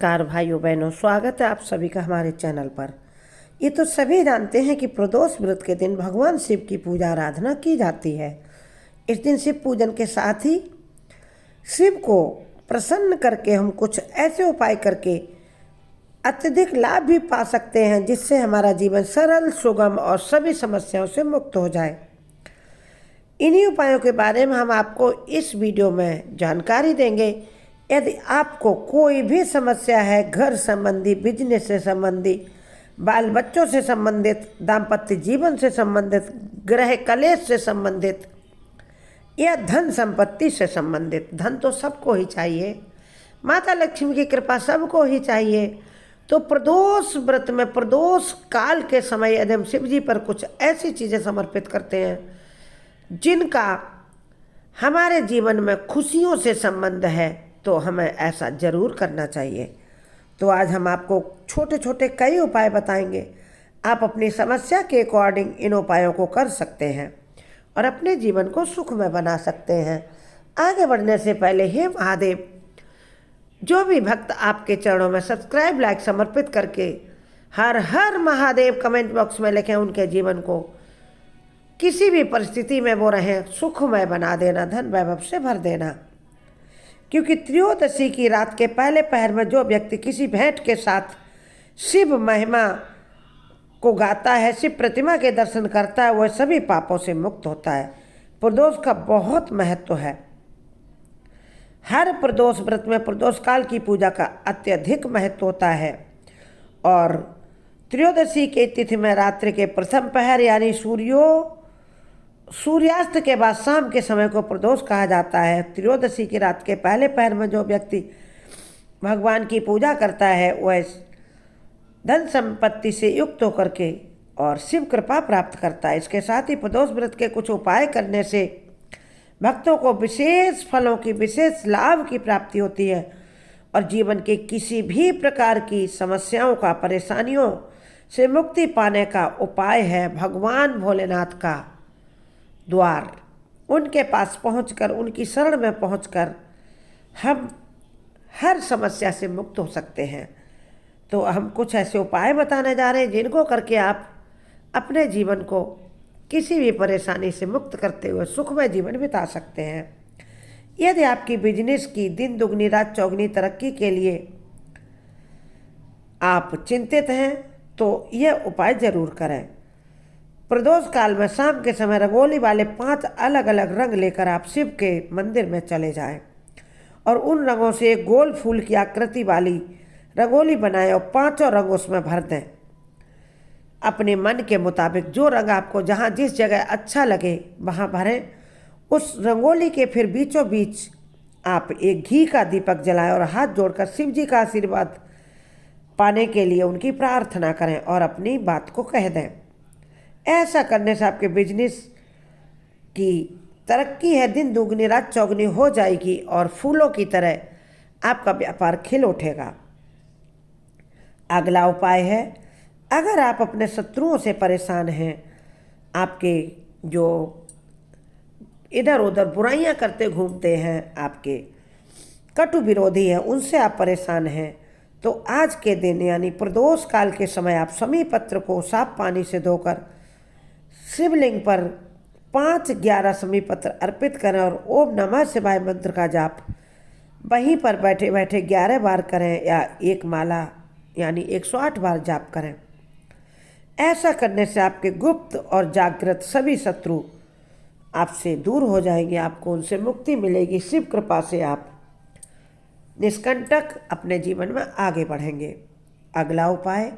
नमस्कार भाइयों बहनों, स्वागत है आप सभी का हमारे चैनल पर। ये तो सभी जानते हैं कि प्रदोष व्रत के दिन भगवान शिव की पूजा आराधना की जाती है। इस दिन शिव पूजन के साथ ही शिव को प्रसन्न करके हम कुछ ऐसे उपाय करके अत्यधिक लाभ भी पा सकते हैं जिससे हमारा जीवन सरल, सुगम और सभी समस्याओं से मुक्त हो जाए। इन्हीं उपायों के बारे में हम आपको इस वीडियो में जानकारी देंगे। यदि आपको कोई भी समस्या है, घर संबंधी, बिजनेस से संबंधित, बाल बच्चों से संबंधित, दाम्पत्य जीवन से संबंधित, ग्रह कलेश से संबंधित या धन संपत्ति से संबंधित, धन तो सबको ही चाहिए, माता लक्ष्मी की कृपा सबको ही चाहिए, तो प्रदोष व्रत में प्रदोष काल के समय यदि हम शिव जी पर कुछ ऐसी चीज़ें समर्पित करते हैं जिनका हमारे जीवन में खुशियों से संबंध है, तो हमें ऐसा जरूर करना चाहिए। तो आज हम आपको छोटे छोटे कई उपाय बताएंगे। आप अपनी समस्या के अकॉर्डिंग इन उपायों को कर सकते हैं और अपने जीवन को सुखमय बना सकते हैं। आगे बढ़ने से पहले हे महादेव, जो भी भक्त आपके चरणों में सब्सक्राइब, लाइक समर्पित करके हर हर महादेव कमेंट बॉक्स में लिखें, उनके जीवन को किसी भी परिस्थिति में वो रहें सुखमय बना देना, धन वैभव से भर देना। क्योंकि त्रयोदशी की रात के पहले पहर में जो व्यक्ति किसी भेंट के साथ शिव महिमा को गाता है, शिव प्रतिमा के दर्शन करता है, वह सभी पापों से मुक्त होता है। प्रदोष का बहुत महत्व है। हर प्रदोष व्रत में प्रदोष काल की पूजा का अत्यधिक महत्व होता है और त्रयोदशी के तिथि में रात्रि के प्रथम पहर यानी सूर्यास्त के बाद शाम के समय को प्रदोष कहा जाता है। त्रयोदशी की रात के पहले पहर में जो व्यक्ति भगवान की पूजा करता है वह धन संपत्ति से युक्त होकर के और शिव कृपा प्राप्त करता है। इसके साथ ही प्रदोष व्रत के कुछ उपाय करने से भक्तों को विशेष फलों की, विशेष लाभ की प्राप्ति होती है और जीवन के किसी भी प्रकार की समस्याओं का, परेशानियों से मुक्ति पाने का उपाय है भगवान भोलेनाथ का द्वार। उनके पास पहुंचकर, उनकी शरण में पहुंचकर हम हर समस्या से मुक्त हो सकते हैं। तो हम कुछ ऐसे उपाय बताने जा रहे हैं जिनको करके आप अपने जीवन को किसी भी परेशानी से मुक्त करते हुए सुखमय जीवन बिता सकते हैं। यदि आपकी बिजनेस की दिन दुगनी रात चौगनी तरक्की के लिए आप चिंतित हैं तो यह उपाय जरूर करें। प्रदोष काल में शाम के समय रंगोली वाले 5 अलग अलग रंग लेकर आप शिव के मंदिर में चले जाएं और उन रंगों से एक गोल फूल की आकृति वाली रंगोली बनाएं और 5 रंग उसमें भर दें। अपने मन के मुताबिक जो रंग आपको जहाँ जिस जगह अच्छा लगे वहाँ भरें। उस रंगोली के फिर बीचों बीच आप एक घी का दीपक जलाएं और हाथ जोड़कर शिव जी का आशीर्वाद पाने के लिए उनकी प्रार्थना करें और अपनी बात को कह दें। ऐसा करने से आपके बिजनेस की तरक्की है दिन दुगनी रात चौगनी हो जाएगी और फूलों की तरह आपका व्यापार खिल उठेगा। अगला उपाय है, अगर आप अपने शत्रुओं से परेशान हैं, आपके जो इधर उधर बुराइयां करते घूमते हैं, आपके कटु विरोधी हैं, उनसे आप परेशान हैं, तो आज के दिन यानी प्रदोष काल के समय आप शमी पत्र को साफ पानी से धोकर शिवलिंग पर 5-11 शमी पत्र अर्पित करें और ओम नमः शिवाय मंत्र का जाप वहीं पर बैठे बैठे 11 बार करें या एक माला यानी 108 बार जाप करें। ऐसा करने से आपके गुप्त और जागृत सभी शत्रु आपसे दूर हो जाएंगे, आपको उनसे मुक्ति मिलेगी। शिव कृपा से आप निष्कंटक अपने जीवन में आगे बढ़ेंगे। अगला उपाय,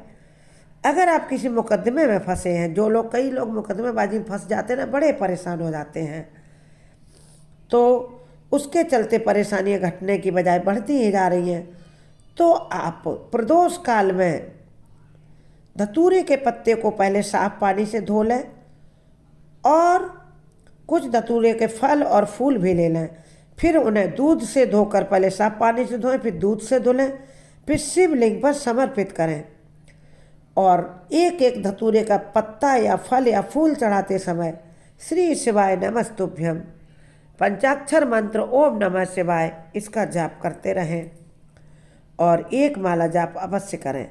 अगर आप किसी मुकदमे में फंसे हैं, कई लोग मुकदमेबाजी में फंस जाते हैं ना, बड़े परेशान हो जाते हैं, तो उसके चलते परेशानियां घटने की बजाय बढ़ती ही जा रही हैं, तो आप प्रदोष काल में धतूरे के पत्ते को पहले साफ पानी से धो लें और कुछ धतूरे के फल और फूल भी ले लें। फिर उन्हें दूध से धोकर, पहले साफ पानी से धोएं, फिर दूध से धो लें, फिर शिवलिंग पर समर्पित करें और एक एक धतूरे का पत्ता या फल या फूल चढ़ाते समय श्री शिवाय नमस्तुभ्यम पंचाक्षर मंत्र ओम नमः शिवाय इसका जाप करते रहें और एक माला जाप अवश्य करें।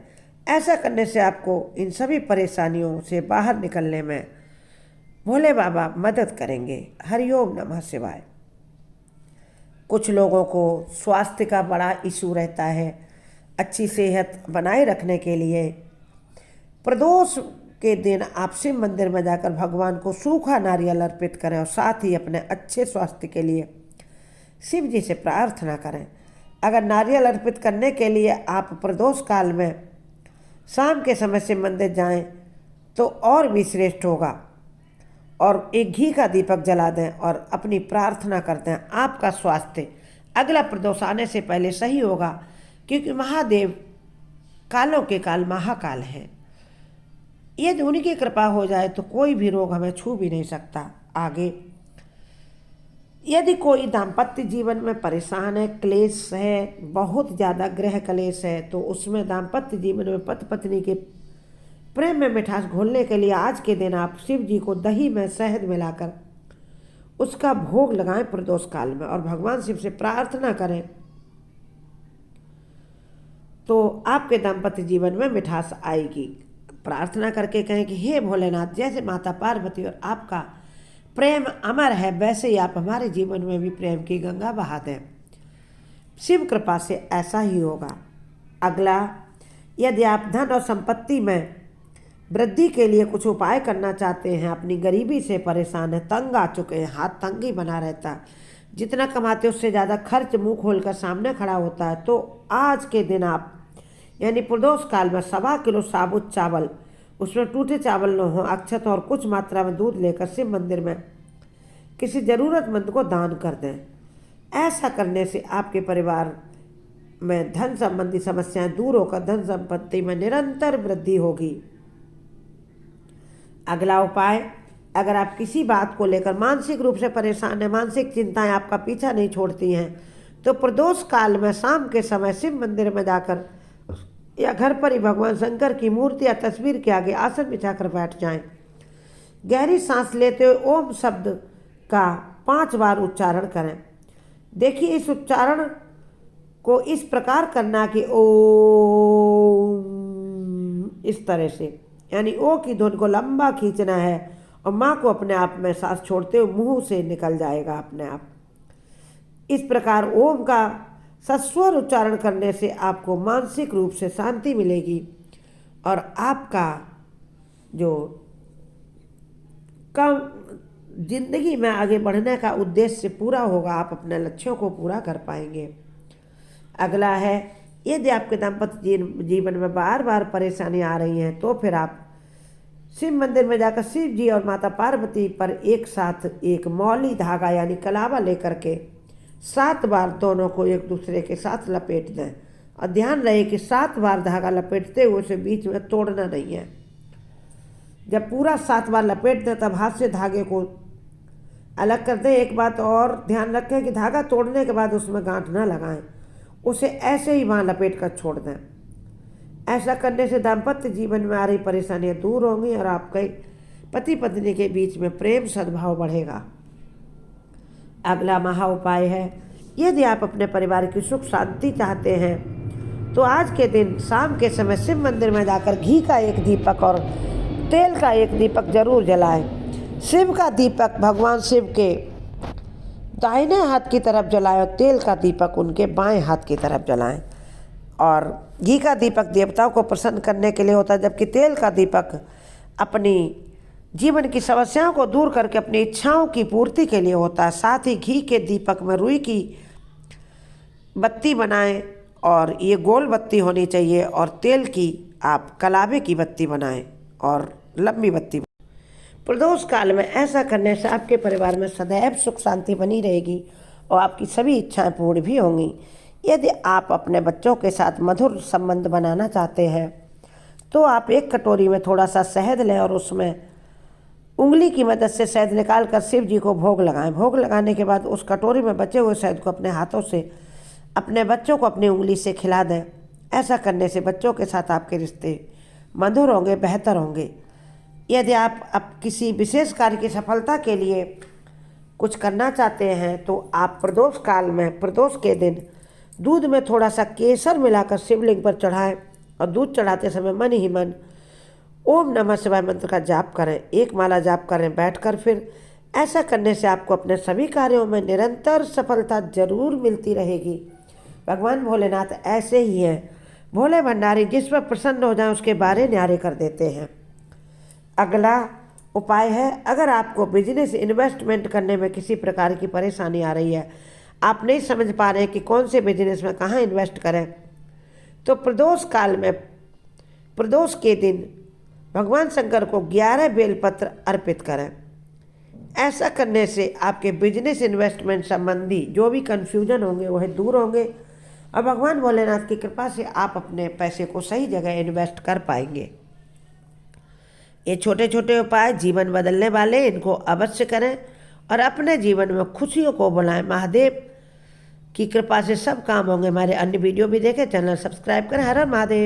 ऐसा करने से आपको इन सभी परेशानियों से बाहर निकलने में भोले बाबा मदद करेंगे। हरिओम नमः शिवाय। कुछ लोगों को स्वास्थ्य का बड़ा इशू रहता है। अच्छी सेहत बनाए रखने के लिए प्रदोष के दिन आप शिव मंदिर में जाकर भगवान को सूखा नारियल अर्पित करें और साथ ही अपने अच्छे स्वास्थ्य के लिए शिव जी से प्रार्थना करें। अगर नारियल अर्पित करने के लिए आप प्रदोष काल में शाम के समय शिव मंदिर जाएं तो और भी श्रेष्ठ होगा। और एक घी का दीपक जला दें और अपनी प्रार्थना करते हैं आपका स्वास्थ्य अगला प्रदोष आने से पहले सही होगा, क्योंकि महादेव कालों के काल महाकाल हैं। यदि उनकी कृपा हो जाए तो कोई भी रोग हमें छू भी नहीं सकता। आगे यदि कोई दाम्पत्य जीवन में परेशान है, क्लेश है, बहुत ज़्यादा गृह क्लेश है, तो उसमें दाम्पत्य जीवन में पति पत्नी के प्रेम में मिठास घोलने के लिए आज के दिन आप शिव जी को दही में शहद मिलाकर उसका भोग लगाएं प्रदोष काल में और भगवान शिव से प्रार्थना करें तो आपके दाम्पत्य जीवन में मिठास आएगी। प्रार्थना करके कहें कि हे भोलेनाथ, जैसे माता पार्वती और आपका प्रेम अमर है, वैसे ही आप हमारे जीवन में भी प्रेम की गंगा बहा दें। शिव कृपा से ऐसा ही होगा। अगला, यदि आप धन और संपत्ति में वृद्धि के लिए कुछ उपाय करना चाहते हैं, अपनी गरीबी से परेशान है, तंग आ चुके हैं, हाथ तंगी बना रहता है, जितना कमाते उससे ज़्यादा खर्च मुंह खोलकर सामने खड़ा होता है, तो आज के दिन आप यानी प्रदोष काल में 1.25 किलो साबुत चावल, उसमें टूटे चावल न हो, अक्षत और कुछ मात्रा में दूध लेकर शिव मंदिर में किसी ज़रूरतमंद को दान कर दें। ऐसा करने से आपके परिवार में धन संबंधी समस्याएं दूर होकर धन संपत्ति में निरंतर वृद्धि होगी। अगला उपाय, अगर आप किसी बात को लेकर मानसिक रूप से परेशान हैं, मानसिक चिंताएं आपका पीछा नहीं छोड़ती हैं, तो प्रदोष काल में शाम के समय शिव मंदिर में जाकर या घर पर ही भगवान शंकर की मूर्ति या तस्वीर के आगे आसन बिछाकर बैठ जाएं। गहरी सांस लेते हुए ओम शब्द का 5 बार उच्चारण करें। देखिए, इस उच्चारण को इस प्रकार करना कि ओम, इस तरह से, यानी ओ की धुन को लंबा खींचना है और माँ को अपने आप में सांस छोड़ते हुए मुंह से निकल जाएगा अपने आप। इस प्रकार ओम का सस्वर उच्चारण करने से आपको मानसिक रूप से शांति मिलेगी और आपका जो कम जिंदगी में आगे बढ़ने का उद्देश्य पूरा होगा, आप अपने लक्ष्यों को पूरा कर पाएंगे। अगला है, यदि आपके दाम्पत्य जीवन में बार बार परेशानी आ रही हैं, तो फिर आप शिव मंदिर में जाकर शिव जी और माता पार्वती पर एक साथ एक मौली धागा यानी कलावा लेकर के 7 बार दोनों को एक दूसरे के साथ लपेट दें और ध्यान रहे कि 7 बार धागा लपेटते हुए उसे बीच में तोड़ना नहीं है। जब पूरा 7 बार लपेट दें तब हाथ से धागे को अलग कर दें। एक बात और ध्यान रखें कि धागा तोड़ने के बाद उसमें गांठ न लगाएं, उसे ऐसे ही वहाँ लपेट कर छोड़ दें। ऐसा करने से दाम्पत्य जीवन में आ रही परेशानियाँ दूर होंगी और आपके पति पत्नी के बीच में प्रेम सद्भाव बढ़ेगा। अगला महा उपाय है, यदि आप अपने परिवार की सुख शांति चाहते हैं तो आज के दिन शाम के समय शिव मंदिर में जाकर घी का एक दीपक और तेल का एक दीपक जरूर जलाएं। शिव का दीपक भगवान शिव के दाहिने हाथ की तरफ जलाएं और तेल का दीपक उनके बाएं हाथ की तरफ जलाएं। और घी का दीपक देवताओं को प्रसन्न करने के लिए होता है, जबकि तेल का दीपक अपनी जीवन की समस्याओं को दूर करके अपनी इच्छाओं की पूर्ति के लिए होता है। साथ ही घी के दीपक में रुई की बत्ती बनाएं और ये गोल बत्ती होनी चाहिए, और तेल की आप कलावे की बत्ती बनाएं और लंबी बत्ती। प्रदोष काल में ऐसा करने से आपके परिवार में सदैव सुख शांति बनी रहेगी और आपकी सभी इच्छाएं पूर्ण भी होंगी। यदि आप अपने बच्चों के साथ मधुर संबंध बनाना चाहते हैं तो आप एक कटोरी में थोड़ा सा शहद लें और उसमें उंगली की मदद से शहद निकाल कर शिव जी को भोग लगाएं। भोग लगाने के बाद उस कटोरी में बचे हुए शहद को अपने हाथों से अपने बच्चों को अपनी उंगली से खिला दें। ऐसा करने से बच्चों के साथ आपके रिश्ते मधुर होंगे, बेहतर होंगे। यदि आप किसी विशेष कार्य की सफलता के लिए कुछ करना चाहते हैं तो आप प्रदोष काल में प्रदोष के दिन दूध में थोड़ा सा केसर मिलाकर शिवलिंग पर चढ़ाएं और दूध चढ़ाते समय मन ही मन ओम नमः शिवाय मंत्र का जाप करें। 1 माला जाप करें बैठकर। फिर ऐसा करने से आपको अपने सभी कार्यों में निरंतर सफलता जरूर मिलती रहेगी। भगवान भोलेनाथ ऐसे ही हैं, भोले भंडारी, जिस पर प्रसन्न हो जाएं उसके बारे न्यारे कर देते हैं। अगला उपाय है, अगर आपको बिजनेस इन्वेस्टमेंट करने में किसी प्रकार की परेशानी आ रही है, आप नहीं समझ पा रहे हैं कि कौन से बिजनेस में कहाँ इन्वेस्ट करें, तो प्रदोष काल में प्रदोष के दिन भगवान शंकर को 11 बेलपत्र अर्पित करें। ऐसा करने से आपके बिजनेस इन्वेस्टमेंट संबंधी जो भी कन्फ्यूजन होंगे वह दूर होंगे और भगवान भोलेनाथ की कृपा से आप अपने पैसे को सही जगह इन्वेस्ट कर पाएंगे। ये छोटे छोटे उपाय जीवन बदलने वाले, इनको अवश्य करें और अपने जीवन में खुशियों को बुलाएं। महादेव की कृपा से सब काम होंगे। हमारे अन्य वीडियो भी देखें, चैनल सब्सक्राइब करें। हर हर महादेव।